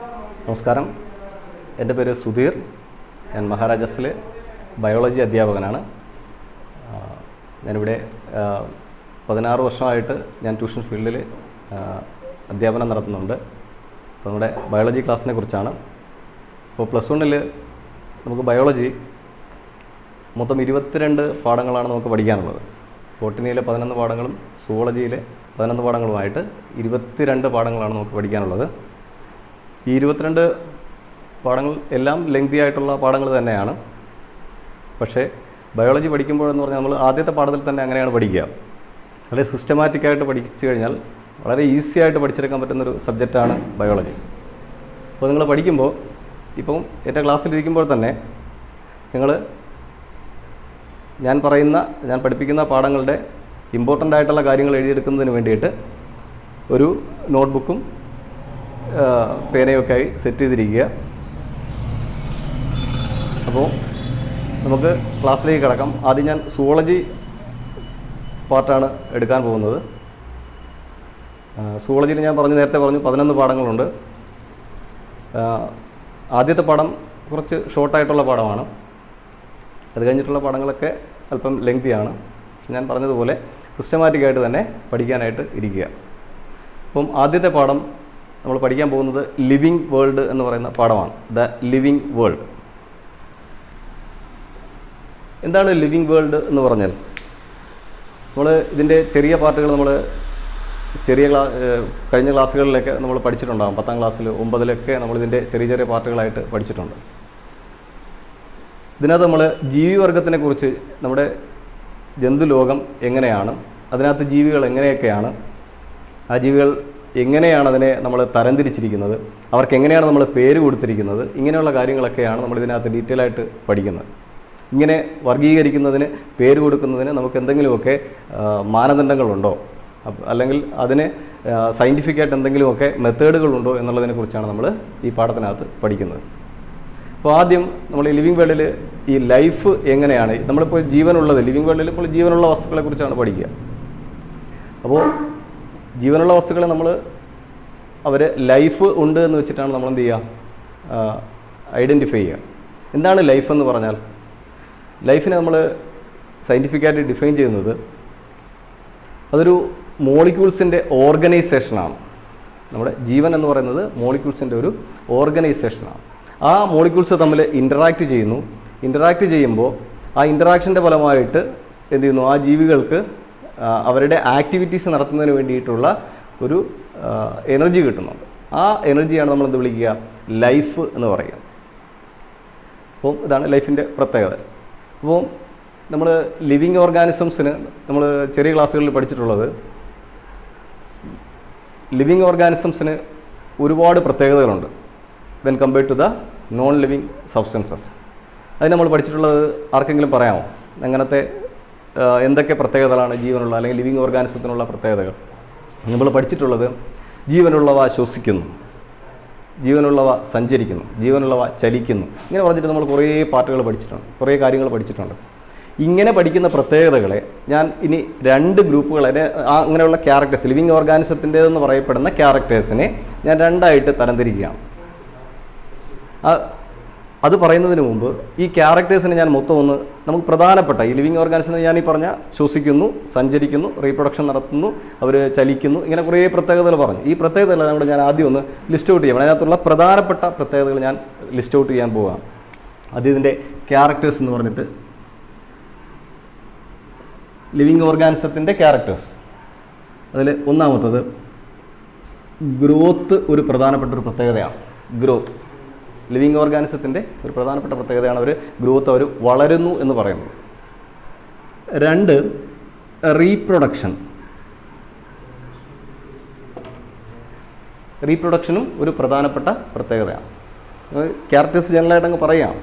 നമസ്കാരം, എൻ്റെ പേര് സുധീർ. ഞാൻ മഹാരാജാസിലെ ബയോളജി അധ്യാപകനാണ്. ഞാനിവിടെ 16 വർഷമായിട്ട് ഞാൻ ട്യൂഷൻ ഫീൽഡിൽ അധ്യാപനം നടത്തുന്നുണ്ട്. അപ്പോൾ നമ്മുടെ ബയോളജി ക്ലാസ്സിനെ കുറിച്ചാണ്. ഇപ്പോൾ +1 നമുക്ക് ബയോളജി മൊത്തം 22 പാഠങ്ങളാണ് നമുക്ക് പഠിക്കാനുള്ളത്. ബോട്ടണിയിലെ 11 പാഠങ്ങളും സുവോളജിയിലെ 11 പാഠങ്ങളുമായിട്ട് 22 പാഠങ്ങളാണ് നമുക്ക് പഠിക്കാനുള്ളത്. ഈ 22 പാഠങ്ങൾ എല്ലാം ലെങ്തി ആയിട്ടുള്ള പാഠങ്ങൾ തന്നെയാണ്. പക്ഷേ ബയോളജി പഠിക്കുമ്പോഴെന്ന് പറഞ്ഞാൽ നമ്മൾ ആദ്യത്തെ പാഠത്തിൽ തന്നെ അങ്ങനെയാണ് പഠിക്കുക. വളരെ സിസ്റ്റമാറ്റിക്കായിട്ട് പഠിച്ചു കഴിഞ്ഞാൽ വളരെ ഈസി ആയിട്ട് പഠിച്ചെടുക്കാൻ പറ്റുന്നൊരു സബ്ജക്റ്റാണ് ബയോളജി. അപ്പോൾ നിങ്ങൾ പഠിക്കുമ്പോൾ ഇപ്പം എൻ്റെ ക്ലാസ്സിലിരിക്കുമ്പോൾ തന്നെ നിങ്ങൾ ഞാൻ പഠിപ്പിക്കുന്ന പാഠങ്ങളുടെ ഇമ്പോർട്ടൻ്റ് ആയിട്ടുള്ള കാര്യങ്ങൾ എഴുതിയെടുക്കുന്നതിന് വേണ്ടിയിട്ട് ഒരു നോട്ട്ബുക്കും പേനയൊക്കെ ആയി സെറ്റ് ചെയ്തിരിക്കുക. അപ്പോൾ നമുക്ക് ക്ലാസ്സിലേക്ക് കിടക്കാം. ആദ്യം ഞാൻ സുവോളജി പാർട്ടാണ് എടുക്കാൻ പോകുന്നത്. സുവോളജിയിൽ ഞാൻ നേരത്തെ പറഞ്ഞു 11 പാഠങ്ങളുണ്ട്. ആദ്യത്തെ പാഠം കുറച്ച് ഷോർട്ടായിട്ടുള്ള പാഠമാണ്. അത് കഴിഞ്ഞിട്ടുള്ള പാഠങ്ങളൊക്കെ അല്പം ലെങ്തിയാണ്. ഞാൻ പറഞ്ഞതുപോലെ സിസ്റ്റമാറ്റിക്കായിട്ട് തന്നെ പഠിക്കാനായിട്ട് ഇരിക്കുക. അപ്പം ആദ്യത്തെ പാഠം നമ്മൾ പഠിക്കാൻ പോകുന്നത് ലിവിങ് വേൾഡ് എന്ന് പറയുന്ന പാഠമാണ്. The living world. എന്താണ് ലിവിങ് വേൾഡ് എന്ന് പറഞ്ഞാൽ, നമ്മൾ ഇതിൻ്റെ ചെറിയ പാർട്ടുകൾ കഴിഞ്ഞ ക്ലാസ്സുകളിലൊക്കെ നമ്മൾ പഠിച്ചിട്ടുണ്ടാകും. 10ാം ക്ലാസ്സിൽ 9-ലൊക്കെ നമ്മളിതിൻ്റെ ചെറിയ പാർട്ടുകളായിട്ട് പഠിച്ചിട്ടുണ്ട്. ഇതിനകത്ത് നമ്മൾ ജീവിവർഗത്തിനെ കുറിച്ച്, നമ്മുടെ ജന്തുലോകം എങ്ങനെയാണ്, അതിനകത്ത് ജീവികൾ എങ്ങനെയൊക്കെയാണ്, ആ ജീവികൾ എങ്ങനെയാണ് അതിനെ നമ്മൾ തരംതിരിച്ചിരിക്കുന്നത്, അവർക്ക് എങ്ങനെയാണ് നമ്മൾ പേര് കൊടുത്തിരിക്കുന്നത്, ഇങ്ങനെയുള്ള കാര്യങ്ങളൊക്കെയാണ് നമ്മൾ ഇതിനകത്ത് ഡീറ്റെയിൽ ആയിട്ട് പഠിക്കുന്നത്. ഇങ്ങനെ വർഗീകരിക്കുന്നതിന്, പേര് കൊടുക്കുന്നതിന് നമുക്ക് എന്തെങ്കിലുമൊക്കെ മാനദണ്ഡങ്ങളുണ്ടോ, അല്ലെങ്കിൽ അതിന് സയൻറ്റിഫിക്കായിട്ട് എന്തെങ്കിലുമൊക്കെ മെത്തേഡുകളുണ്ടോ എന്നുള്ളതിനെക്കുറിച്ചാണ് നമ്മൾ ഈ പാഠത്തിനകത്ത് പഠിക്കുന്നത്. അപ്പോൾ ആദ്യം നമ്മൾ ഈ ലിവിങ് വേൾഡിൽ ഈ ലൈഫ് എങ്ങനെയാണ്, നമ്മളിപ്പോൾ ജീവനുള്ളത്, ലിവിങ് വേൾഡിൽ ഇപ്പോൾ ജീവനുള്ള വസ്തുക്കളെക്കുറിച്ചാണ് പഠിക്കുക. അപ്പോൾ ജീവനുള്ള വസ്തുക്കളെ അവർ ലൈഫ് ഉണ്ട് എന്ന് വെച്ചിട്ടാണ് നമ്മൾ എന്ത് ചെയ്യുക, ഐഡൻറ്റിഫൈ ചെയ്യുക. എന്താണ് ലൈഫ് എന്ന് പറഞ്ഞാൽ, ലൈഫിനെ നമ്മൾ സയൻറ്റിഫിക്കായിട്ട് ഡിഫൈൻ ചെയ്യുന്നത് അതൊരു മോളിക്യൂൾസിൻ്റെ ഓർഗനൈസേഷനാണ്. നമ്മുടെ ജീവൻ എന്ന് പറയുന്നത് മോളിക്യൂൾസിൻ്റെ ഒരു ഓർഗനൈസേഷനാണ്. ആ മോളിക്യൂൾസ് തമ്മിൽ ഇൻ്ററാക്റ്റ് ചെയ്യുമ്പോൾ ആ ഇൻ്ററാക്ഷൻ്റെ ഫലമായിട്ട് എന്ത് ചെയ്യുന്നു, ആ ജീവികൾക്ക് അവരുടെ ആക്ടിവിറ്റീസ് നടത്തുന്നതിന് വേണ്ടിയിട്ടുള്ള ഒരു എനർജി കിട്ടുന്നുണ്ട്. ആ എനർജിയാണ് നമ്മൾ എന്ത് വിളിക്കുക, ലൈഫ് എന്ന് പറയുക. അപ്പോൾ ഇതാണ് ലൈഫിൻ്റെ പ്രത്യേകത. അപ്പോൾ നമ്മൾ ലിവിങ് ഓർഗാനിസംസിന് നമ്മൾ ചെറിയ ക്ലാസ്സുകളിൽ പഠിച്ചിട്ടുള്ളത്, ലിവിങ് ഓർഗാനിസംസിന് ഒരുപാട് പ്രത്യേകതകളുണ്ട് when compared to the non living substances. അത് നമ്മൾ പഠിച്ചിട്ടുള്ളത് ആർക്കെങ്കിലും പറയാമോ? അങ്ങനത്തെ എന്തൊക്കെ പ്രത്യേകതകളാണ് ജീവനുള്ള അല്ലെങ്കിൽ ലിവിങ് ഓർഗാനിസത്തിനുള്ള പ്രത്യേകതകൾ? നമ്മൾ പഠിച്ചിട്ടുള്ളത്, ജീവനുള്ളവ ശ്വസിക്കുന്നു, ജീവനുള്ളവ സഞ്ചരിക്കുന്നു, ജീവനുള്ളവ ചലിക്കുന്നു, ഇങ്ങനെ പറഞ്ഞിട്ട് നമ്മൾ കുറേ പാർട്ടുകൾ പഠിച്ചിട്ടുണ്ട്, കുറേ കാര്യങ്ങൾ പഠിച്ചിട്ടുണ്ട്. ഇങ്ങനെ പഠിക്കുന്ന പ്രത്യേകതകളെ ഞാൻ ഇനി 2 ഗ്രൂപ്പുകൾ, അങ്ങനെയുള്ള ക്യാരക്ടേഴ്സ്, ലിവിങ് ഓർഗാനിസത്തിൻ്റെതെന്ന് പറയപ്പെടുന്ന ക്യാരക്ടേഴ്സിനെ ഞാൻ 2ആയിട്ട് തരംതിരിക്കുകയാണ്. അത് പറയുന്നതിന് മുമ്പ് ഈ ക്യാരക്ടേഴ്സിനെ ഞാൻ മൊത്തം നമുക്ക് പ്രധാനപ്പെട്ട ഈ ലിവിങ് ഓർഗാനിസം ഞാൻ ഈ പറഞ്ഞ ശ്വസിക്കുന്നു, സഞ്ചരിക്കുന്നു, റീപ്രൊഡക്ഷൻ നടത്തുന്നു, അവർ ചലിക്കുന്നു, ഇങ്ങനെ കുറേ പ്രത്യേകതകൾ പറഞ്ഞു. ഈ പ്രത്യേകതകളെല്ലാം കൂടെ ഞാൻ ആദ്യം ലിസ്റ്റ് ഔട്ട് ചെയ്യാം. അതിനകത്തുള്ള പ്രധാനപ്പെട്ട പ്രത്യേകതകൾ ഞാൻ ലിസ്റ്റ് ഔട്ട് ചെയ്യാൻ പോവുകയാണ്. അത് ഇതിൻ്റെ ക്യാരക്ടേഴ്സ് എന്ന് പറഞ്ഞിട്ട്, ലിവിങ് ഓർഗാനിസത്തിൻ്റെ ക്യാരക്ടേഴ്സ്. അതിൽ ഒന്നാമത്തത് ഗ്രോത്ത് ഒരു പ്രധാനപ്പെട്ട ഒരു പ്രത്യേകതയാണ്. ഗ്രോത്ത് ലിവിങ് ഓർഗാനിസത്തിൻ്റെ ഒരു പ്രധാനപ്പെട്ട പ്രത്യേകതയാണ്. അവർ വളരുന്നു എന്ന് പറയുന്നത്. 2, റീപ്രൊഡക്ഷനും ഒരു പ്രധാനപ്പെട്ട പ്രത്യേകതയാണ്. ക്യാരക്ടേഴ്സ് ജനറലായിട്ട് അങ്ങ് പറയാം.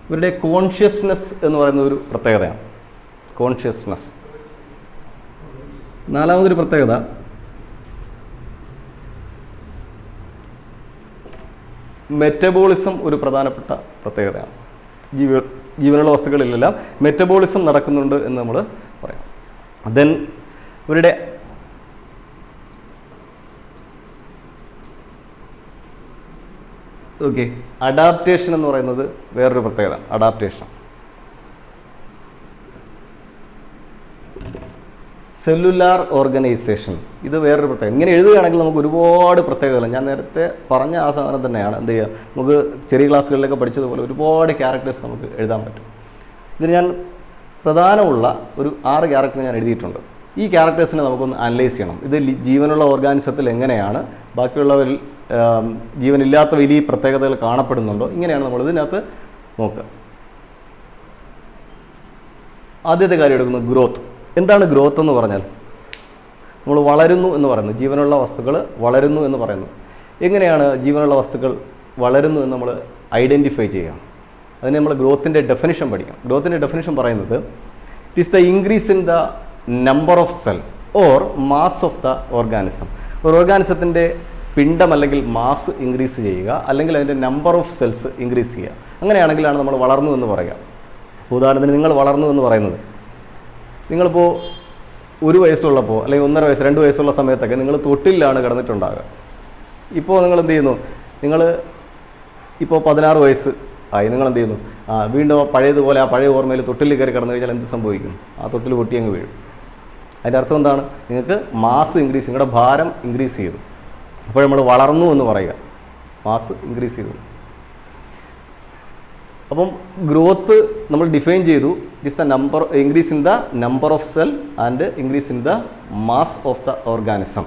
ഇവരുടെ കോൺഷ്യസ്നെസ് എന്ന് പറയുന്ന ഒരു പ്രത്യേകതയാണ്. കോൺഷ്യസ്നെസ്. 4മതൊരു പ്രത്യേകത മെറ്റബോളിസം ഒരു പ്രധാനപ്പെട്ട പ്രത്യേകതയാണ്. ജീവനുള്ള വസ്തുക്കളിലെല്ലാം മെറ്റബോളിസം നടക്കുന്നുണ്ട് എന്ന് നമ്മൾ പറയാം. ദെൻ ഇവരുടെ ഓക്കെ അഡാപ്റ്റേഷൻ എന്ന് പറയുന്നത് വേറൊരു പ്രത്യേകത. അഡാപ്റ്റേഷൻ, സെല്ലുലാർ ഓർഗനൈസേഷൻ, ഇത് വേറൊരു പ്രത്യേകത. ഇങ്ങനെ എഴുതുകയാണെങ്കിൽ നമുക്ക് ഒരുപാട് പ്രത്യേകതകൾ, ഞാൻ നേരത്തെ പറഞ്ഞ ആ സാധനം തന്നെയാണ്. എന്ത് ചെയ്യുക, നമുക്ക് ചെറിയ ക്ലാസ്സുകളിലൊക്കെ പഠിച്ചതുപോലെ ഒരുപാട് ക്യാരക്ടേഴ്സ് നമുക്ക് എഴുതാൻ പറ്റും. ഇതിന് ഞാൻ പ്രധാനമുള്ള ഒരു 6 ക്യാരക്ടർ ഞാൻ എഴുതിയിട്ടുണ്ട്. ഈ ക്യാരക്ടേഴ്സിനെ നമുക്കൊന്ന് അനലൈസ് ചെയ്യണം. ഇത് ജീവനുള്ള ഓർഗാനിസത്തിൽ എങ്ങനെയാണ്, ബാക്കിയുള്ളവരിൽ ജീവനില്ലാത്ത വലിയ പ്രത്യേകതകൾ കാണപ്പെടുന്നുണ്ടോ, ഇങ്ങനെയാണ് നമ്മൾ ഇതിനകത്ത് നോക്കുക. ആദ്യത്തെ കാര്യം എടുക്കുന്നത് ഗ്രോത്ത്. എന്താണ് ഗ്രോത്ത് എന്ന് പറഞ്ഞാൽ? നമ്മൾ വളരുന്നു എന്ന് പറയുന്നു, ജീവനുള്ള വസ്തുക്കൾ വളരുന്നു എന്ന് പറയുന്നു. എങ്ങനെയാണ് ജീവനുള്ള വസ്തുക്കൾ വളരുന്നു എന്ന് നമ്മൾ ഐഡൻറ്റിഫൈ ചെയ്യുക? അതിന് നമ്മൾ ഗ്രോത്തിൻ്റെ ഡെഫിനിഷൻ പഠിക്കാം. ഗ്രോത്തിൻ്റെ ഡെഫിനിഷൻ പറയുന്നത് it is the increase in the number of cell or mass of the organism. ഒരു ഓർഗാനിസത്തിൻ്റെ പിണ്ഡം അല്ലെങ്കിൽ മാസ് ഇൻക്രീസ് ചെയ്യുക, അല്ലെങ്കിൽ അതിൻ്റെ നമ്പർ ഓഫ് സെൽസ് ഇൻക്രീസ് ചെയ്യുക. അങ്ങനെയാണെങ്കിലാണ് നമ്മൾ വളർന്നു എന്ന് പറയുക. ഉദാഹരണത്തിന് നിങ്ങൾ വളർന്നു എന്ന് പറയുന്നത്, നിങ്ങളിപ്പോൾ 1 വയസ്സുള്ളപ്പോൾ അല്ലെങ്കിൽ 1.5 വയസ്സ് 2 വയസ്സുള്ള സമയത്തൊക്കെ നിങ്ങൾ തൊട്ടിലാണ് കിടന്നിട്ടുണ്ടാകുക. ഇപ്പോൾ നിങ്ങൾ എന്ത് ചെയ്യുന്നു? നിങ്ങൾ ഇപ്പോൾ 16 വയസ്സ് ആയി, നിങ്ങൾ എന്ത് ചെയ്യുന്നു? വീണ്ടും പഴയതുപോലെ ആ പഴയ ഓർമ്മയിൽ തൊട്ടിൽ കയറി കിടന്നു കഴിഞ്ഞാൽ എന്ത് സംഭവിക്കും? ആ തൊട്ടിൽ പൊട്ടിയങ്ങ് വീഴും. അതിൻ്റെ അർത്ഥം എന്താണ്? നിങ്ങൾക്ക് മാസ് ഇൻക്രീസ്, നിങ്ങളുടെ ഭാരം ഇൻക്രീസ് ചെയ്തു. അപ്പോൾ നമ്മൾ വളർന്നു എന്ന് പറയുക, മാസ് ഇൻക്രീസ് ചെയ്തു. അപ്പം ഗ്രോത്ത് നമ്മൾ ഡിഫൈൻ ചെയ്തു, it is the number increase in the number of cell and increase in the mass of the organism.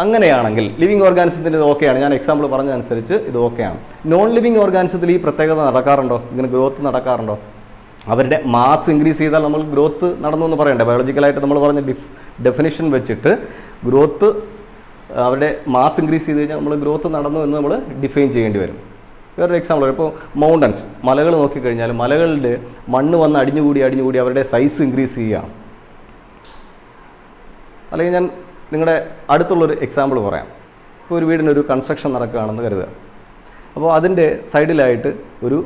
അങ്ങനെയാണെങ്കിൽ ലിവിങ് ഓർഗാനിസത്തിൻ്റെ ഇത് ഓക്കെയാണ്. ഞാൻ എക്സാമ്പിൾ പറഞ്ഞതനുസരിച്ച് ഇത് ഓക്കെയാണ്. നോൺ ലിവിങ് ഓർഗാനിസത്തിൽ ഈ പ്രത്യേകത നടക്കാറുണ്ടോ? ഇങ്ങനെ ഗ്രോത്ത് നടക്കാറുണ്ടോ? അവരുടെ മാസ് ഇൻക്രീസ് ചെയ്താൽ നമ്മൾ ഗ്രോത്ത് നടന്നു എന്ന് പറയണ്ടേ? ബയോളജിക്കലായിട്ട് നമ്മൾ പറഞ്ഞ ഡെഫിനിഷൻ വെച്ചിട്ട് ഗ്രോത്ത്, അവരുടെ മാസ് ഇൻക്രീസ് ചെയ്ത് കഴിഞ്ഞാൽ നമ്മൾ ഗ്രോത്ത് നടന്നു എന്ന് നമ്മൾ ഡിഫൈൻ ചെയ്യേണ്ടി വരും. വേറൊരു എക്സാമ്പിൾ, ഇപ്പോൾ മൗണ്ടൻസ്, മലകൾ നോക്കിക്കഴിഞ്ഞാൽ മലകളുടെ മണ്ണ് വന്ന് അടിഞ്ഞുകൂടി അവരുടെ സൈസ് ഇൻക്രീസ് ചെയ്യുകയാണ്. അല്ലെങ്കിൽ ഞാൻ നിങ്ങളുടെ അടുത്തുള്ളൊരു എക്സാമ്പിൾ പറയാം. ഇപ്പോൾ ഒരു വീടിനൊരു കൺസ്ട്രക്ഷൻ നടക്കുകയാണെന്ന് കരുതുക. അപ്പോൾ അതിൻ്റെ സൈഡിലായിട്ട് ഒരു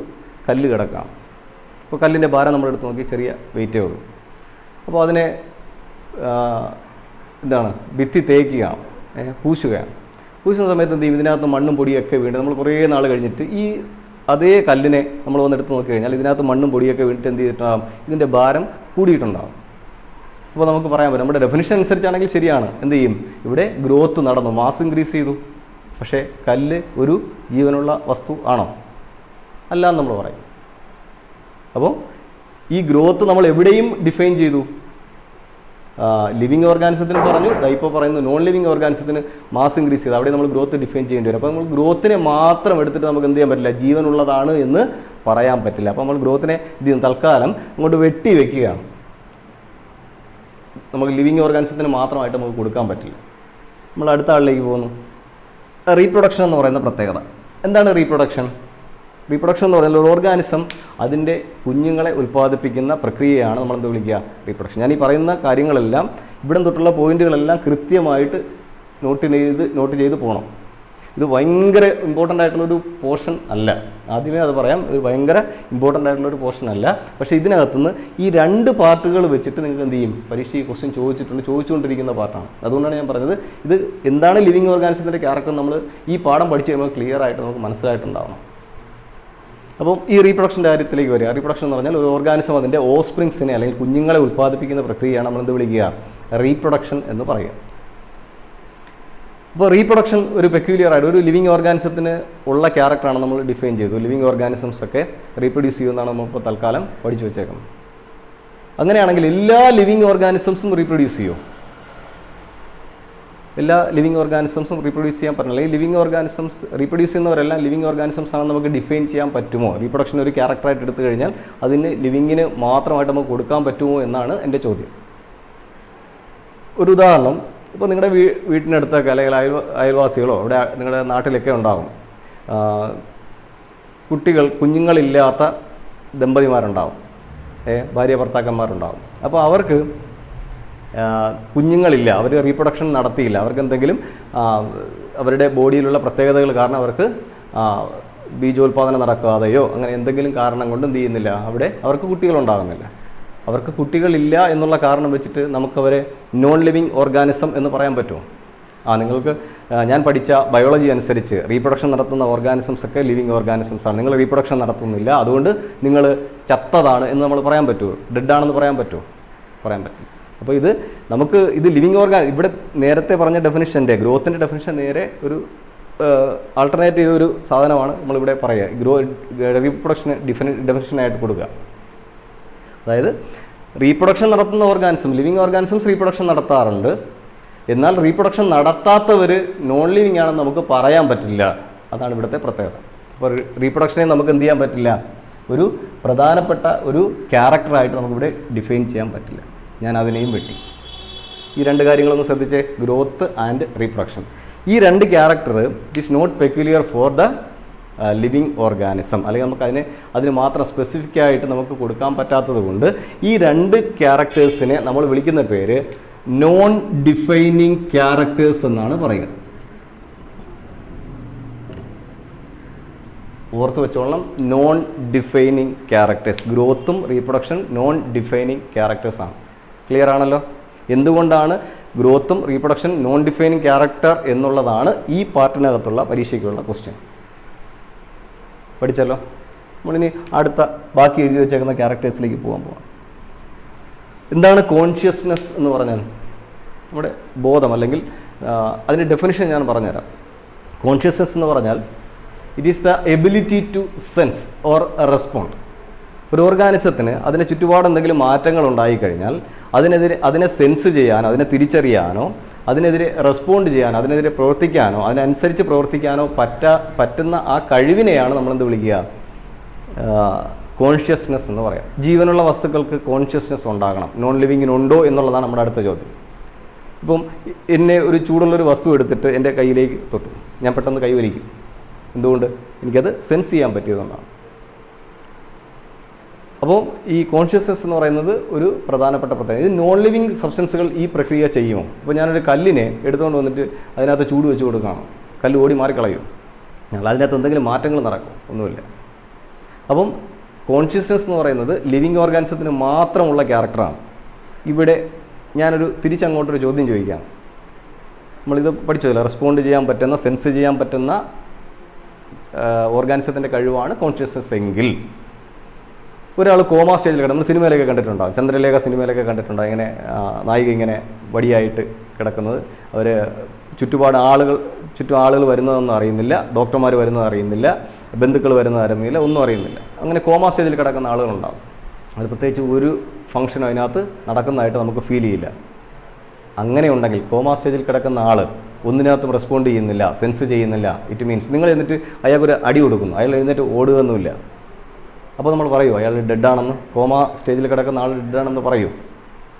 കല്ല് കിടക്കുകയാണ്. അപ്പോൾ കല്ലിൻ്റെ ഭാരം നമ്മളെടുത്ത് നോക്കി ചെറിയ വെയിറ്റേ ഉള്ളൂ. അപ്പോൾ അതിനെ എന്താണ്, ഭിത്തി തേക്കുകയാണ്, പൂശുകയാണ്. പൂശുന്ന സമയത്ത് എന്ത് ചെയ്യും? ഇതിനകത്ത് മണ്ണും പൊടിയൊക്കെ വീണ് നമ്മൾ കുറേ നാൾ കഴിഞ്ഞിട്ട് ഈ അതേ കല്ലിനെ നമ്മൾ വന്നെടുത്ത് നോക്കി കഴിഞ്ഞാൽ ഇതിനകത്ത് മണ്ണും പൊടിയൊക്കെ വീണിട്ട് എന്ത് ചെയ്തിട്ടുണ്ടാകും? ഇതിൻ്റെ ഭാരം കൂടിയിട്ടുണ്ടാകും. അപ്പോൾ നമുക്ക് പറയാൻ പറ്റും, നമ്മുടെ ഡെഫിനിഷൻ അനുസരിച്ചാണെങ്കിൽ ശരിയാണ്. എന്ത് ചെയ്യും? ഇവിടെ ഗ്രോത്ത് നടന്നു, മാസ് ഇൻക്രീസ് ചെയ്തു. പക്ഷേ കല്ല് ഒരു ജീവനുള്ള വസ്തു ആണോ? അല്ല എന്ന് നമ്മൾ പറയും. അപ്പോൾ ഈ ഗ്രോത്ത് നമ്മൾ എവിടെയും ഡിഫൈൻ ചെയ്തു. ലിവിങ് ഓർഗാനിസത്തിന് പറഞ്ഞു, ഇപ്പോൾ പറയുന്നു നോൺ ലിവിങ് ഓർഗാനിസത്തിന് മാസ് ഇൻക്രീസ് ചെയ്ത് അവിടെ നമ്മൾ ഗ്രോത്ത് ഡിഫൈൻ ചെയ്യേണ്ടി വരും. അപ്പോൾ നമ്മൾ ഗ്രോത്തിനെ മാത്രം എടുത്തിട്ട് നമുക്ക് എന്ത് ചെയ്യാൻ പറ്റില്ല? ജീവനുള്ളതാണ് എന്ന് പറയാൻ പറ്റില്ല. അപ്പോൾ നമ്മൾ ഗ്രോത്തിനെ തൽക്കാലം അങ്ങോട്ട് വെട്ടി വെക്കുകയാണ്. നമുക്ക് ലിവിങ് ഓർഗാനിസത്തിന് മാത്രമായിട്ട് നമുക്ക് കൊടുക്കാൻ പറ്റില്ല. നമ്മൾ അടുത്ത ആളിലേക്ക് പോകുന്നു. റീപ്രൊഡക്ഷൻ എന്ന് പറയുന്ന പ്രത്യേകത. എന്താണ് റീപ്രൊഡക്ഷൻ? റീപ്രൊഡക്ഷൻ എന്ന് പറയുന്നത് ഒരു ഓർഗാനിസം അതിൻ്റെ കുഞ്ഞുങ്ങളെ ഉൽപ്പാദിപ്പിക്കുന്ന പ്രക്രിയയാണ് നമ്മൾ എന്ത് വിളിക്കുക? റീപ്രൊഡക്ഷൻ. ഞാൻ ഈ പറയുന്ന കാര്യങ്ങളെല്ലാം ഇവിടെ തൊട്ടുള്ള പോയിന്റുകളെല്ലാം കൃത്യമായിട്ട് നോട്ട് ചെയ്ത് പോകണം. ഇത് ഭയങ്കര ഇമ്പോർട്ടൻ്റ് ആയിട്ടുള്ളൊരു പോർഷൻ അല്ല, ആദ്യമേ അത് പറയാം. ഇത് ഭയങ്കര ഇമ്പോർട്ടൻ്റ് ആയിട്ടുള്ളൊരു പോർഷൻ അല്ല. പക്ഷേ ഇതിനകത്തുനിന്ന് ഈ 2 പാർട്ടുകൾ വെച്ചിട്ട് നിങ്ങൾക്ക് എന്ത് ചെയ്യും? പരീക്ഷ ഈ ക്വസ്റ്റ്യൻ ചോദിച്ചുകൊണ്ടിരിക്കുന്ന പാർട്ടാണ്. അതുകൊണ്ടാണ് ഞാൻ പറഞ്ഞത് ഇത് എന്താണ് ലിവിങ് ഓർഗാനിസത്തിൻ്റെ ക്യാരക്ടർ നമ്മൾ ഈ പാഠം പഠിച്ച് കഴിയുമ്പോൾ ക്ലിയർ ആയിട്ട് നമുക്ക് മനസ്സിലായിട്ടുണ്ടാവണം. അപ്പം ഈ റീപ്രൊഡക്ഷൻ്റെ കാര്യത്തിലേക്ക് വരിക. റീപ്രൊഡക്ഷൻ എന്ന് പറഞ്ഞാൽ ഒരു ഓർഗാനിസം അതിൻ്റെ ഓസ്പ്രിങ്സിനെ അല്ലെങ്കിൽ കുഞ്ഞുങ്ങളെ ഉൽപ്പാദിപ്പിക്കുന്ന പ്രക്രിയയാണ് നമ്മൾ എന്ത് വിളിക്കുക? റീപ്രൊഡക്ഷൻ എന്ന് പറയുക. അപ്പോൾ റീപ്രൊഡക്ഷൻ ഒരു പെക്യൂലിയർ ആയിട്ട് ഒരു ലിവിങ് ഓർഗാനിസത്തിന് ഉള്ള ക്യാരക്ടറാണ് നമ്മൾ ഡിഫൈൻ ചെയ്തു. ലിവിങ് ഓർഗാനിസംസ് ഒക്കെ റീപ്രൊഡ്യൂസ് ചെയ്യുമെന്നാണ് നമ്മളിപ്പോൾ തൽക്കാലം പഠിച്ചു വെച്ചേക്കുന്നത്. അങ്ങനെയാണെങ്കിൽ എല്ലാ ലിവിങ് ഓർഗാനിസംസും റീപ്രൊഡ്യൂസ് ചെയ്യുമോ? എല്ലാ ലിവിങ് ഓർഗാനിസംസും റീപ്രൊഡ്യൂസ് ചെയ്യാൻ പറ്റില്ല. അല്ലെങ്കിൽ ലിവിങ് ഓർഗാനിസംസ് റീപ്രൊഡ്യൂസ് ചെയ്യുന്നവരെല്ലാം ലിവിങ് ഓർഗാനിസംസ് ആണെന്ന് നമുക്ക് ഡിഫൈൻ ചെയ്യാൻ പറ്റുമോ? റീപ്രൊഡക്ഷൻ ഒരു ക്യാരക്ടറായിട്ട് എടുത്തു കഴിഞ്ഞാൽ അതിന് ലിവിങ്ങിന് മാത്രമായിട്ട് നമുക്ക് കൊടുക്കാൻ പറ്റുമോ എന്നാണ് എൻ്റെ ചോദ്യം. ഒരു ഉദാഹരണം, ഇപ്പോൾ നിങ്ങളുടെ വീട്ടിനടുത്തൊക്കെ അല്ലെങ്കിൽ അയൽവാസികളോ ഇവിടെ നിങ്ങളുടെ നാട്ടിലൊക്കെ ഉണ്ടാകും. കുഞ്ഞുങ്ങളില്ലാത്ത ദമ്പതിമാരുണ്ടാവും, ഭാര്യ ഭർത്താക്കന്മാരുണ്ടാവും. അപ്പോൾ അവർക്ക് കുഞ്ഞുങ്ങളില്ല, അവർ റീപ്രൊഡക്ഷൻ നടത്തിയില്ല. അവർക്ക് എന്തെങ്കിലും അവരുടെ ബോഡിയിലുള്ള പ്രത്യേകതകൾ കാരണം അവർക്ക് ബീജോത്പാദനം നടക്കാതെയോ അങ്ങനെ എന്തെങ്കിലും കാരണം കൊണ്ട് എന്ത് ചെയ്യുന്നില്ല, അവിടെ അവർക്ക് കുട്ടികളുണ്ടാകുന്നില്ല. അവർക്ക് കുട്ടികളില്ല എന്നുള്ള കാരണം വെച്ചിട്ട് നമുക്കവരെ നോൺ ലിവിങ് ഓർഗാനിസം എന്ന് പറയാൻ പറ്റുമോ? നിങ്ങൾക്ക് ഞാൻ പഠിച്ച ബയോളജി അനുസരിച്ച് റീപ്രൊഡക്ഷൻ നടത്തുന്ന ഓർഗാനിസംസ് ഒക്കെ ലിവിങ് ഓർഗാനിസംസ് ആണ്. നിങ്ങൾ റീപ്രൊഡക്ഷൻ നടത്തുന്നില്ല, അതുകൊണ്ട് നിങ്ങൾ ചത്തതാണ് എന്ന് നമ്മൾ പറയാൻ പറ്റുമോ? ഡെഡാണെന്ന് പറയാൻ പറ്റുമോ? പറയാൻ പറ്റും. അപ്പോൾ ഇത് ലിവിങ് ഇവിടെ നേരത്തെ പറഞ്ഞ ഡെഫിനിഷൻ്റെ ഗ്രോത്തിൻ്റെ ഡെഫിനിഷൻ നേരെ ഒരു ആൾട്ടർനേറ്റ് ചെയ്തൊരു സാധനമാണ് നമ്മളിവിടെ പറയുക. റീപ്രൊഡക്ഷന് ഡെഫിനിഷനായിട്ട് കൊടുക്കുക. അതായത് റീപ്രൊഡക്ഷൻ നടത്തുന്ന ലിവിങ് ഓർഗാനിസംസ് റീപ്രൊഡക്ഷൻ നടത്താറുണ്ട്. എന്നാൽ റീപ്രൊഡക്ഷൻ നടത്താത്തവർ നോൺ ലിവിങ് ആണെന്ന് നമുക്ക് പറയാൻ പറ്റില്ല. അതാണ് ഇവിടുത്തെ പ്രത്യേകത. അപ്പോൾ റീപ്രൊഡക്ഷനെ നമുക്ക് എന്ത് ചെയ്യാൻ പറ്റില്ല? ഒരു പ്രധാനപ്പെട്ട ഒരു ക്യാരക്ടറായിട്ട് നമുക്കിവിടെ ഡിഫൈൻ ചെയ്യാൻ പറ്റില്ല. ഞാൻ അതിനെയും വെട്ടി. ഈ രണ്ട് കാര്യങ്ങളൊന്ന് ശ്രദ്ധിച്ചേ, ഗ്രോത്ത് ആൻഡ് റീപ്രൊഡക്ഷൻ. ഈ രണ്ട് character it is not peculiar for the living organism, അല്ലെങ്കിൽ നമുക്ക് അതിന് മാത്രം സ്പെസിഫിക് ആയിട്ട് നമുക്ക് കൊടുക്കാൻ പറ്റാത്തത് കൊണ്ട് ഈ രണ്ട് ക്യാരക്ടേഴ്സിനെ നമ്മൾ വിളിക്കുന്ന പേര് നോൺ ഡിഫൈനിങ് ക്യാരക്ടേഴ്സ് എന്നാണ് പറയുക. ഓർത്ത് വെച്ചോളണം, നോൺ ഡിഫൈനിങ് ക്യാരക്ടേഴ്സ്. ഗ്രോത്തും റീപ്രൊഡക്ഷൻ നോൺ ഡിഫൈനിങ് ക്യാരക്ടേഴ്സ് ആണ്. ക്ലിയർ ആണല്ലോ? എന്തുകൊണ്ടാണ് ഗ്രോത്തും റീപ്രൊഡക്ഷൻ നോൺ ഡിഫൈനിങ് ക്യാരക്ടർ എന്നുള്ളതാണ് ഈ പാർട്ടിനകത്തുള്ള പരീക്ഷയ്ക്കുള്ള ക്വസ്റ്റ്യൻ. പഠിച്ചല്ലോ. നമ്മളിനി അടുത്ത ബാക്കി എഴുതി വെച്ചേക്കുന്ന ക്യാരക്ടേഴ്സിലേക്ക് പോകാം. എന്താണ് കോൺഷ്യസ്നെസ് എന്ന് പറഞ്ഞാൽ? നമ്മുടെ ബോധം, അല്ലെങ്കിൽ അതിൻ്റെ ഡെഫിനിഷൻ ഞാൻ പറഞ്ഞുതരാം. കോൺഷ്യസ്നെസ് എന്ന് പറഞ്ഞാൽ it is the ability to sense or respond. ഒരു ഓർഗാനിസത്തിന് അതിന് ചുറ്റുപാട് എന്തെങ്കിലും മാറ്റങ്ങൾ ഉണ്ടായിക്കഴിഞ്ഞാൽ അതിനെ സെൻസ് ചെയ്യാനോ അതിനെ തിരിച്ചറിയാനോ അതിനെതിരെ റെസ്പോണ്ട് ചെയ്യാനോ അതിനെതിരെ പ്രവർത്തിക്കാനോ അതിനനുസരിച്ച് പ്രവർത്തിക്കാനോ പറ്റുന്ന ആ കഴിവിനെയാണ് നമ്മളെന്ത് വിളിക്കുക? കോൺഷ്യസ്നെസ് എന്ന് പറയാം. ജീവനുള്ള വസ്തുക്കൾക്ക് കോൺഷ്യസ്നെസ് ഉണ്ടാകണം. നോൺ ലിവിങ്ങിനുണ്ടോ എന്നുള്ളതാണ് നമ്മുടെ അടുത്ത ചോദ്യം. ഇപ്പം എന്നെ ഒരു ചൂടുള്ളൊരു വസ്തു എടുത്തിട്ട് എൻ്റെ കയ്യിലേക്ക് തൊട്ടു, ഞാൻ പെട്ടെന്ന് കൈവലിക്കും. എന്തുകൊണ്ട്? എനിക്കത് സെൻസ് ചെയ്യാൻ പറ്റിയതുകൊണ്ടാണ്. അപ്പോൾ ഈ കോൺഷ്യസ്നെസ് എന്ന് പറയുന്നത് ഒരു പ്രധാനപ്പെട്ട പ്രത്യേകത. ഇത് നോൺ ലിവിങ് സബ്സ്റ്റൻസുകൾ ഈ പ്രക്രിയ ചെയ്യുമോ? ഇപ്പോൾ ഞാനൊരു കല്ലിനെ എടുത്തുകൊണ്ട് വന്നിട്ട് അതിനകത്ത് ചൂട് വെച്ച് കൊടുക്കണം, കല്ല് ഓടി മാറിക്കളയും. ഞങ്ങൾ അതിനകത്ത് എന്തെങ്കിലും മാറ്റങ്ങൾ നടക്കും? ഒന്നുമില്ല. അപ്പം കോൺഷ്യസ്നെസ് എന്ന് പറയുന്നത് ലിവിങ് ഓർഗാനിസത്തിന് മാത്രമുള്ള ക്യാരക്ടറാണ്. ഇവിടെ ഞാനൊരു തിരിച്ചങ്ങോട്ടൊരു ചോദ്യം ചോദിക്കാം. നമ്മളിത് പഠിച്ചതല്ല, റെസ്പോണ്ട് ചെയ്യാൻ പറ്റുന്ന സെൻസ് ചെയ്യാൻ പറ്റുന്ന ഓർഗാനിസത്തിൻ്റെ കഴിവാണ് കോൺഷ്യസ്നെസ് എങ്കിൽ ഒരാൾ കോമാ സ്റ്റേജിൽ കിടക്കും. നമ്മൾ സിനിമയിലൊക്കെ കണ്ടിട്ടുണ്ടാകും, ചന്ദ്രലേഖ സിനിമയിലൊക്കെ കണ്ടിട്ടുണ്ടാകും. ഇങ്ങനെ നായിക ഇങ്ങനെ വടിയായിട്ട് കിടക്കുന്നത്, അവർ ചുറ്റും ആളുകൾ വരുന്നതൊന്നും അറിയുന്നില്ല, ഡോക്ടർമാർ വരുന്നത് അറിയുന്നില്ല, ബന്ധുക്കൾ വരുന്നത് അറിയുന്നില്ല, ഒന്നും അറിയുന്നില്ല. അങ്ങനെ കോമാ സ്റ്റേജിൽ കിടക്കുന്ന ആളുകളുണ്ടാകും. അത് പ്രത്യേകിച്ച് ഒരു ഫംഗ്ഷനും അതിനകത്ത് നടക്കുന്നതായിട്ട് നമുക്ക് ഫീൽ ചെയ്യില്ല. അങ്ങനെ ഉണ്ടെങ്കിൽ കോമാ സ്റ്റേജിൽ കിടക്കുന്ന ആൾ ഒന്നിനകത്തും റെസ്പോണ്ട് ചെയ്യുന്നില്ല, സെൻസ് ചെയ്യുന്നില്ല, ഇറ്റ് മീൻസ് നിങ്ങൾ എന്നിട്ട് അയാൾക്കൊരു അടി കൊടുക്കുന്നു, അയാൾ എഴുന്നേറ്റ് ഓടുകയൊന്നുമില്ല. അപ്പോൾ നമ്മൾ പറയുമോ അയാൾ ഡെഡാണെന്ന്? കോമാ സ്റ്റേജിൽ കിടക്കുന്ന ആൾ ഡെഡാണെന്ന് പറയൂ?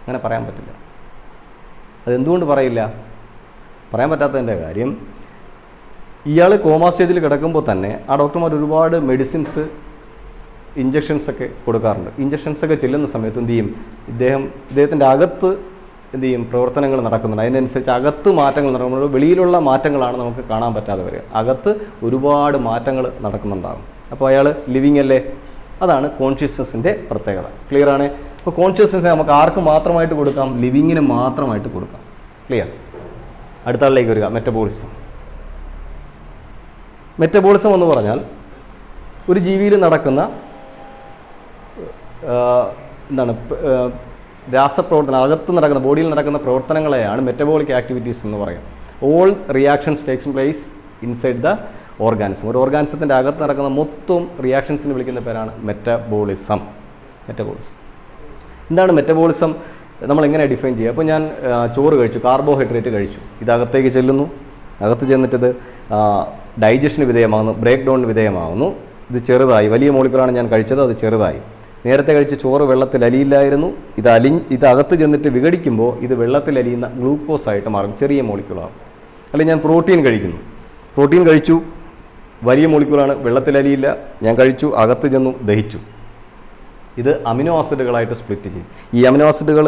അങ്ങനെ പറയാൻ പറ്റില്ല. അതെന്തുകൊണ്ട് പറയില്ല? പറയാൻ പറ്റാത്തതിൻ്റെ കാര്യം, ഇയാൾ കോമാ സ്റ്റേജിൽ കിടക്കുമ്പോൾ തന്നെ ആ ഡോക്ടർമാർ ഒരുപാട് മെഡിസിൻസ്, ഇഞ്ചക്ഷൻസൊക്കെ കൊടുക്കാറുണ്ട്. ഇഞ്ചക്ഷൻസൊക്കെ ചെല്ലുന്ന സമയത്ത് എന്ത് ചെയ്യും? ഇദ്ദേഹത്തിൻ്റെ അകത്ത് എന്ത് ചെയ്യും? പ്രവർത്തനങ്ങൾ നടക്കുന്നുണ്ട്. അതിനനുസരിച്ച് അകത്ത് മാറ്റങ്ങൾ നടക്കുമ്പോൾ വെളിയിലുള്ള മാറ്റങ്ങളാണ് നമുക്ക് കാണാൻ പറ്റാതെ വരിക. അകത്ത് ഒരുപാട് മാറ്റങ്ങൾ നടക്കുന്നുണ്ടാകും. അപ്പോൾ അയാൾ ലിവിങ് അല്ലേ? അതാണ് കോൺഷ്യസ്നെസ്സിൻ്റെ പ്രത്യേകത. ക്ലിയർ ആണ്? അപ്പോൾ കോൺഷ്യസ്നെസ് നമുക്ക് ആർക്ക് മാത്രമായിട്ട് കൊടുക്കാം? ലിവിങ്ങിന് മാത്രമായിട്ട് കൊടുക്കാം. ക്ലിയർ? അടുത്ത ആളിലേക്ക് വരിക. മെറ്റബോളിസം. മെറ്റബോളിസം എന്ന് പറഞ്ഞാൽ ഒരു ജീവിയിൽ നടക്കുന്ന രാസപ്രവർത്തനം, അകത്ത് നടക്കുന്ന ബോഡിയിൽ നടക്കുന്ന പ്രവർത്തനങ്ങളെയാണ് മെറ്റബോളിക് ആക്ടിവിറ്റീസ് എന്ന് പറയുക. All reactions takes place inside the organism. ഒരു ഓർഗാനിസത്തിൻ്റെ അകത്ത് നടക്കുന്ന മൊത്തം റിയാക്ഷൻസിന് വിളിക്കുന്ന പേരാണ് മെറ്റബോളിസം. എന്താണ് മെറ്റബോളിസം? നമ്മളെങ്ങനെ ഡിഫൈൻ ചെയ്യുക? അപ്പോൾ ഞാൻ ചോറ് കഴിച്ചു, കാർബോഹൈഡ്രേറ്റ് കഴിച്ചു, ഇതകത്തേക്ക് ചെല്ലുന്നു, അകത്ത് ചെന്നിട്ടത് ഡൈജഷന് വിധേയമാകുന്നു, ബ്രേക്ക് ഡൗണിന് വിധേയമാകുന്നു. ഇത് ചെറുതായി, വലിയ മോളിക്കൂളാണ് ഞാൻ കഴിച്ചത്, അത് ചെറുതായി. നേരത്തെ കഴിച്ച ചോറ് വെള്ളത്തിൽ അലിയില്ലായിരുന്നു, ഇത് അകത്ത് ചെന്നിട്ട് വിഘടിക്കുമ്പോൾ ഇത് വെള്ളത്തിൽ അലിയുന്ന ഗ്ലൂക്കോസ് ആയിട്ട് മാറും, ചെറിയ മോളിക്കൂളാകും. അല്ലെങ്കിൽ ഞാൻ പ്രോട്ടീൻ കഴിക്കുന്നു, പ്രോട്ടീൻ കഴിച്ചു, വലിയ മോളിക്കൂളാണ്, വെള്ളത്തിൽ അലിയില്ല, ഞാൻ കഴിച്ചു, അകത്ത് ചെന്നു, ദഹിച്ചു. ഇത് അമിനോ ആസിഡുകളായിട്ട് സ്പ്ലിറ്റ് ചെയ്യും. ഈ അമിനോ ആസിഡുകൾ,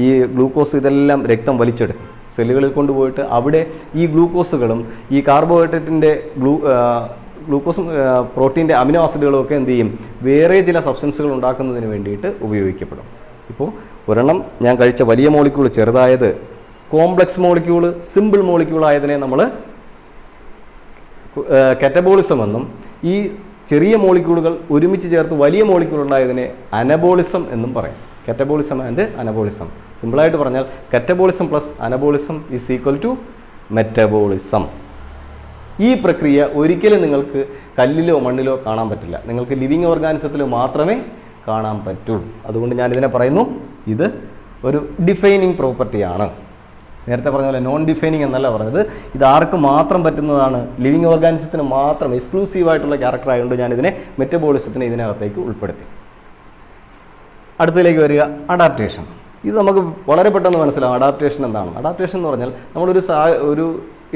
ഈ ഗ്ലൂക്കോസ്, ഇതെല്ലാം രക്തം വലിച്ചെടുക്കും, സെല്ലുകളിൽ കൊണ്ടുപോയിട്ട് അവിടെ ഈ ഗ്ലൂക്കോസുകളും ഈ കാർബോഹൈഡ്രേറ്റിൻ്റെ ഗ്ലൂക്കോസും പ്രോട്ടീൻ്റെ അമിനോ ആസിഡുകളും ഒക്കെ എന്ത് ചെയ്യും? വേറെ ചില സബ്സ്റ്റൻസുകൾ ഉണ്ടാക്കുന്നതിന് വേണ്ടിയിട്ട് ഉപയോഗിക്കപ്പെടും. ഇപ്പോൾ ഒരെണ്ണം ഞാൻ കഴിച്ച വലിയ മോളിക്യൂൾ ചെറുതായത്, കോംപ്ലക്സ് മോളിക്യൂൾ സിമ്പിൾ മോളിക്യൂൾ ആയതിനെ നമ്മൾ കാറ്റബോളിസം എന്നും, ഈ ചെറിയ മോളിക്യൂളുകൾ ഒരുമിച്ച് ചേർത്ത് വലിയ മോളിക്യൂൾ ഉണ്ടായതിനെ അനബോളിസം എന്നും പറയും. Catabolism and anabolism. സിമ്പിളായിട്ട് പറഞ്ഞാൽ catabolism plus anabolism is equal to metabolism. ഈ പ്രക്രിയ ഒരിക്കലും നിങ്ങൾക്ക് കല്ലിലോ മണ്ണിലോ കാണാൻ പറ്റില്ല. നിങ്ങൾക്ക് ലിവിങ് ഓർഗാനിസത്തിൽ മാത്രമേ കാണാൻ പറ്റൂ. അതുകൊണ്ട് ഞാനിതിനെ പറയുന്നു, ഇത് ഒരു ഡിഫൈനിങ് പ്രോപ്പർട്ടിയാണ്. നേരത്തെ പറഞ്ഞ പോലെ നോൺ ഡിഫൈനിങ് എന്നല്ല പറഞ്ഞത്, ഇത് ആർക്ക് മാത്രം പറ്റുന്നതാണ്, ലിവിങ് ഓർഗാനിസത്തിന് മാത്രം എക്സ്ക്ലൂസീവായിട്ടുള്ള ക്യാരക്ടർ ആയതുകൊണ്ട് ഞാനിതിനെ മെറ്റബോളിസത്തിനെ ഇതിനകത്തേക്ക് ഉൾപ്പെടുത്തി. അടുത്തതിലേക്ക് വരിക, അഡാപ്റ്റേഷൻ. ഇത് നമുക്ക് വളരെ പെട്ടെന്ന് മനസ്സിലാവും അഡാപ്റ്റേഷൻ എന്താണ്. അഡാപ്റ്റേഷൻ എന്ന് പറഞ്ഞാൽ നമ്മളൊരു ഒരു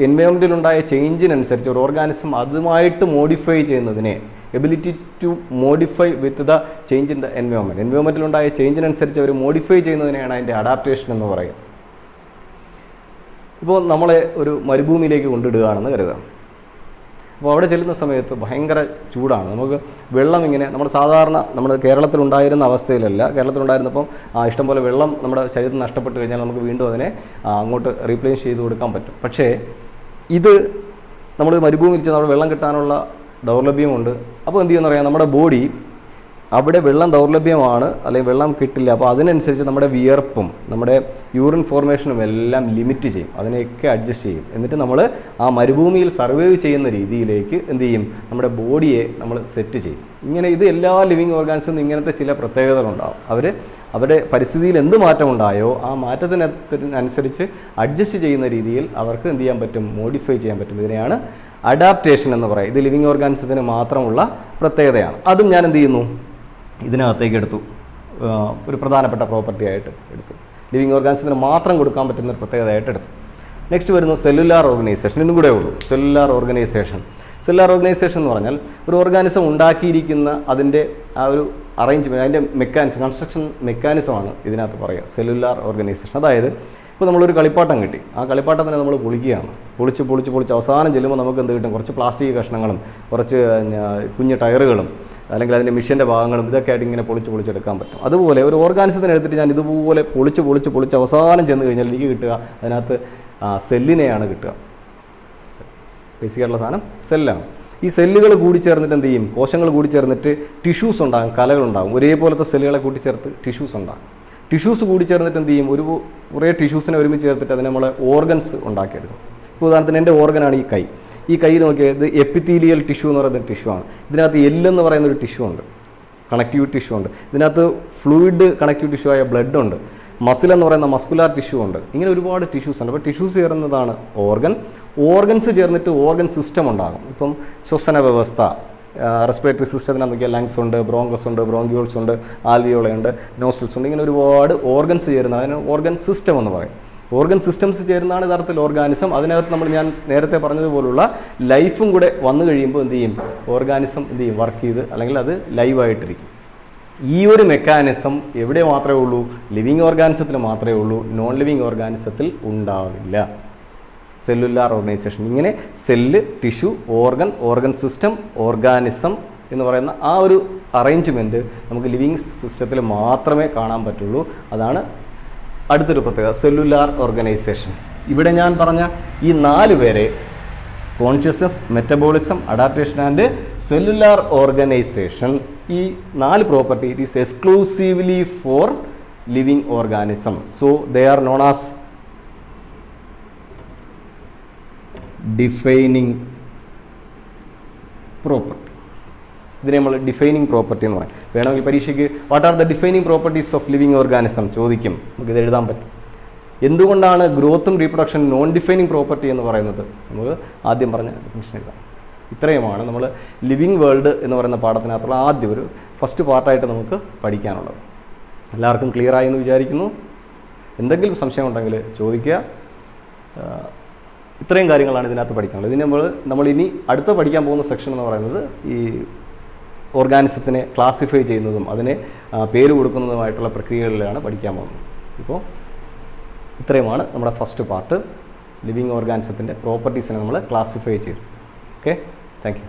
എൻവയോൺമെൻറ്റിലുണ്ടായ ചേഞ്ചിനനുസരിച്ച് ഒരു ഓർഗാനിസം അതുമായിട്ട് മോഡിഫൈ ചെയ്യുന്നതിനെ, ability to modify with the change in the എൻവയോൺമെൻറ്റിലുണ്ടായ ചേഞ്ചിനനുസരിച്ച് അവർ മോഡിഫൈ ചെയ്യുന്നതിനെയാണ് അതിൻ്റെ അഡാപ്റ്റേഷൻ എന്ന് പറയുക. ഇപ്പോൾ നമ്മളെ ഒരു മരുഭൂമിയിലേക്ക് കൊണ്ടിടുകയാണെന്ന് കരുതാം. അപ്പോൾ അവിടെ ചെല്ലുന്ന സമയത്ത് ഭയങ്കര ചൂടാണ്. നമുക്ക് വെള്ളം ഇങ്ങനെ നമ്മുടെ കേരളത്തിലുണ്ടായിരുന്ന അവസ്ഥയിലല്ല. കേരളത്തിലുണ്ടായിരുന്നപ്പം ഇഷ്ടംപോലെ വെള്ളം നമ്മുടെ ശരീരത്തിൽ നഷ്ടപ്പെട്ട് കഴിഞ്ഞാൽ നമുക്ക് വീണ്ടും അതിനെ അങ്ങോട്ട് റീപ്ലേസ് ചെയ്ത് കൊടുക്കാൻ പറ്റും. പക്ഷേ ഇത് നമ്മൾ മരുഭൂമിയിൽ ചെന്ന് അവിടെ വെള്ളം കിട്ടാനുള്ള ദൗർലഭ്യമുണ്ട്. അപ്പോൾ എന്ത് ചെയ്യുമെന്ന് പറയാം, നമ്മുടെ ബോഡി അവിടെ വെള്ളം ദൗർലഭ്യമാണ്, അല്ലെങ്കിൽ വെള്ളം കിട്ടില്ല. അപ്പോൾ അതിനനുസരിച്ച് നമ്മുടെ വിയർപ്പും നമ്മുടെ യൂറിൻ ഫോർമേഷനും എല്ലാം ലിമിറ്റ് ചെയ്യും, അതിനെയൊക്കെ അഡ്ജസ്റ്റ് ചെയ്യും. എന്നിട്ട് നമ്മൾ ആ മരുഭൂമിയിൽ സർവൈവ് ചെയ്യുന്ന രീതിയിലേക്ക് എന്ത് ചെയ്യും, നമ്മുടെ ബോഡിയെ നമ്മൾ സെറ്റ് ചെയ്യും. ഇങ്ങനെ ഇത് എല്ലാ ലിവിങ് ഓർഗാനിസും ഇങ്ങനത്തെ ചില പ്രത്യേകതകളുണ്ടാവും. അവരുടെ പരിസ്ഥിതിയിൽ എന്ത് മാറ്റമുണ്ടായോ ആ മാറ്റത്തിനനുസരിച്ച് അഡ്ജസ്റ്റ് ചെയ്യുന്ന രീതിയിൽ അവർക്ക് എന്ത് ചെയ്യാൻ പറ്റും, മോഡിഫൈ ചെയ്യാൻ പറ്റും. ഇതിനെയാണ് അഡാപ്റ്റേഷൻ എന്ന് പറയുക. ഇത് ലിവിങ് ഓർഗാനിസത്തിന് മാത്രമുള്ള പ്രത്യേകതയാണ്. അതും ഞാൻ എന്ത് ചെയ്യുന്നു, ഇതിനകത്തേക്ക് എടുത്തു, ഒരു പ്രധാനപ്പെട്ട പ്രോപ്പർട്ടി ആയിട്ട് എടുത്തു. ലിവിങ് ഓർഗാനിസത്തിന് മാത്രം കൊടുക്കാൻ പറ്റുന്ന ഒരു പ്രത്യേകതയായിട്ട് എടുത്തു. നെക്സ്റ്റ് വരുന്നു സെല്ലുലാർ ഓർഗനൈസേഷൻ. ഇന്നും കൂടെ ഉള്ളൂ സെല്ലുലാർ ഓർഗനൈസേഷൻ. സെല്ലുലാർ ഓർഗനൈസേഷൻ എന്ന് പറഞ്ഞാൽ ഒരു ഓർഗാനിസം ഉണ്ടാക്കിയിരിക്കുന്ന അതിൻ്റെ ആ ഒരു അറേഞ്ച്മെൻറ്റ്, അതിൻ്റെ കൺസ്ട്രക്ഷൻ മെക്കാനിസമാണ് ഇതിനകത്ത് പറയുക സെല്ലുലാർ ഓർഗനൈസേഷൻ. അതായത് ഇപ്പോൾ നമ്മളൊരു കളിപ്പാട്ടം കിട്ടി, ആ കളിപ്പാട്ടത്തിനെ നമ്മൾ പൊളിക്കുകയാണ്. പൊളിച്ച് അവസാനം ചെല്ലുമ്പോൾ നമുക്ക് എന്ത് കിട്ടും, കുറച്ച് പ്ലാസ്റ്റിക് കഷ്ണങ്ങളും കുറച്ച് കുഞ്ഞ് ടയറുകളും അല്ലെങ്കിൽ അതിൻ്റെ മിഷ്യൻ്റെ ഭാഗങ്ങളും ഇതൊക്കെ ആയിട്ട് ഇങ്ങനെ പൊളിച്ചെടുക്കാൻ പറ്റും. അതുപോലെ ഒരു ഓർഗാനിസത്തിനെ എടുത്തിട്ട് ഞാൻ ഇതുപോലെ പൊളിച്ച് അവസാനം ചെന്ന് കഴിഞ്ഞാൽ എനിക്ക് കിട്ടുക അതിനകത്ത് സെല്ലിനെയാണ് കിട്ടുക. ബേസിക്കായിട്ടുള്ള സാധനം സെല്ലാണ്. ഈ സെല്ലുകൾ കൂടിച്ചേർന്നിട്ട് എന്ത് ചെയ്യും, കോശങ്ങൾ കൂടിച്ചേർന്നിട്ട് ടിഷ്യൂസ് ഉണ്ടാകും, കലകളുണ്ടാകും. ഒരേപോലത്തെ സെല്ലുകളെ കൂട്ടിച്ചേർത്ത് ടിഷ്യൂസ് ഉണ്ടാകും. ടിഷ്യൂസ് കൂടിച്ചേർന്നിട്ട് എന്ത് ചെയ്യും, കുറേ ടിഷ്യൂസിനെ ഒരുമിച്ച് ചേർത്തിട്ട് അതിനെ നമ്മൾ ഓർഗൻസ് ഉണ്ടാക്കിയെടുക്കും. ഇപ്പോൾ ഉദാഹരണത്തിന് എൻ്റെ ഓർഗനാണ് ഈ കൈ. ഈ കൈ നോക്കിയാൽ ഇത് എപ്പിത്തീലിയൽ ടിഷ്യൂ എന്ന് പറയുന്ന ടിഷ്യൂ ആണ്. ഇതിനകത്ത് എല്ലെന്ന് പറയുന്ന ഒരു ടിഷ്യൂ ഉണ്ട്, കണക്റ്റീവ് ടിഷ്യൂ ഉണ്ട്. ഇതിനകത്ത് ഫ്ലൂയിഡ് കണക്റ്റീവ് ടിഷ്യൂ ആയ ബ്ലഡ് ഉണ്ട്. മസിൽ എന്ന് പറയുന്ന മസ്കുലാർ ടിഷ്യൂ ഉണ്ട്. ഇങ്ങനെ ഒരുപാട് ടിഷ്യൂസ് ഉണ്ട്. അപ്പോൾ ടിഷ്യൂസ് ചേർന്നതാണ് ഓർഗൻസ് ചേർന്നിട്ട് ഓർഗൻ സിസ്റ്റം ഉണ്ടാകും. ഇപ്പം ശ്വസന വ്യവസ്ഥ, റെസ്പിറേറ്ററി സിസ്റ്റത്തിനകത്ത് നോക്കിയാൽ ലങ്സ് ഉണ്ട്, ബ്രോങ്കസ് ഉണ്ട്, ബ്രോങ്ക്യൂൾസ് ഉണ്ട്, ആൽവിയോളയുണ്ട്, നോസ്ട്രിൽസ് ഉണ്ട്. ഇങ്ങനെ ഒരുപാട് ഓർഗൻസ് ചേരുന്ന അതിന് ഓർഗൻ സിസ്റ്റം എന്ന് പറയും. ഓർഗൻ സിസ്റ്റംസ് ചേരുന്നതാണ് യഥാർത്ഥത്തിൽ ഓർഗാനിസം. അതിനകത്ത് ഞാൻ നേരത്തെ പറഞ്ഞതുപോലുള്ള ലൈഫും കൂടെ വന്നു കഴിയുമ്പോൾ എന്ത് ചെയ്യും, ഓർഗാനിസം എന്ത് ചെയ്യും, വർക്ക് ചെയ്ത് അല്ലെങ്കിൽ അത് ലൈവായിട്ടിരിക്കും. ഈ ഒരു മെക്കാനിസം എവിടെ മാത്രമേ ഉള്ളൂ, ലിവിങ് ഓർഗാനിസത്തിൽ മാത്രമേ ഉള്ളൂ, നോൺ ലിവിങ് ഓർഗാനിസത്തിൽ ഉണ്ടാവില്ല. Cellular organisation. ഇങ്ങനെ cell, tissue, organ system, organism എന്ന് പറയുന്ന ആ ഒരു അറേഞ്ച്മെൻറ്റ് നമുക്ക് ലിവിങ് സിസ്റ്റത്തിൽ മാത്രമേ കാണാൻ പറ്റുള്ളൂ. അതാണ് അടുത്തൊരു പ്രത്യേകത, സെല്ലുലാർ ഓർഗനൈസേഷൻ. ഇവിടെ ഞാൻ പറഞ്ഞ ഈ 4 പേരെ, consciousness, metabolism, adaptation and cellular organisation, ഈ 4 property it is exclusively for living organism. So they are known as defining property. ഇതിനെ നമ്മൾ ഡിഫൈനിങ് പ്രോപ്പർട്ടി എന്ന് പറയും. വേണമെങ്കിൽ പരീക്ഷയ്ക്ക് what are the defining properties of living organism ചോദിക്കും, നമുക്കിത് എഴുതാൻ പറ്റും. എന്തുകൊണ്ടാണ് ഗ്രോത്തും റീപ്രൊഡക്ഷൻ നോൺ ഡിഫൈനിങ് പ്രോപ്പർട്ടി എന്ന് പറയുന്നത്, നമുക്ക് ആദ്യം പറഞ്ഞ ഡെഫിനിഷൻ എഴുതാം. ഇത്രയുമാണ് നമ്മൾ ലിവിങ് വേൾഡ് എന്ന് പറയുന്ന പാഠത്തിനകത്തുള്ള ആദ്യം ഒരു ഫസ്റ്റ് പാർട്ടായിട്ട് നമുക്ക് പഠിക്കാനുള്ളത്. എല്ലാവർക്കും ക്ലിയർ ആയി എന്ന് വിചാരിക്കുന്നു. എന്തെങ്കിലും സംശയം ഉണ്ടെങ്കിൽ ചോദിക്കുക. ഇത്രയും കാര്യങ്ങളാണ് ഇതിനകത്ത് പഠിക്കാനുള്ളത്. ഇതിന് നമ്മൾ ഇനി അടുത്ത പഠിക്കാൻ പോകുന്ന സെക്ഷൻ എന്ന് പറയുന്നത് ഈ ഓർഗാനിസത്തിനെ ക്ലാസിഫൈ ചെയ്യുന്നതും അതിനെ പേര് കൊടുക്കുന്നതുമായിട്ടുള്ള പ്രക്രിയകളിലാണ് പഠിക്കാൻ പോകുന്നത്. ഇപ്പോൾ ഇത്രയുമാണ് നമ്മുടെ ഫസ്റ്റ് പാർട്ട്. ലിവിങ് ഓർഗാനിസത്തിൻ്റെ പ്രോപ്പർട്ടീസിനെ നമ്മൾ ക്ലാസിഫൈ ചെയ്തു. Okay, thank you.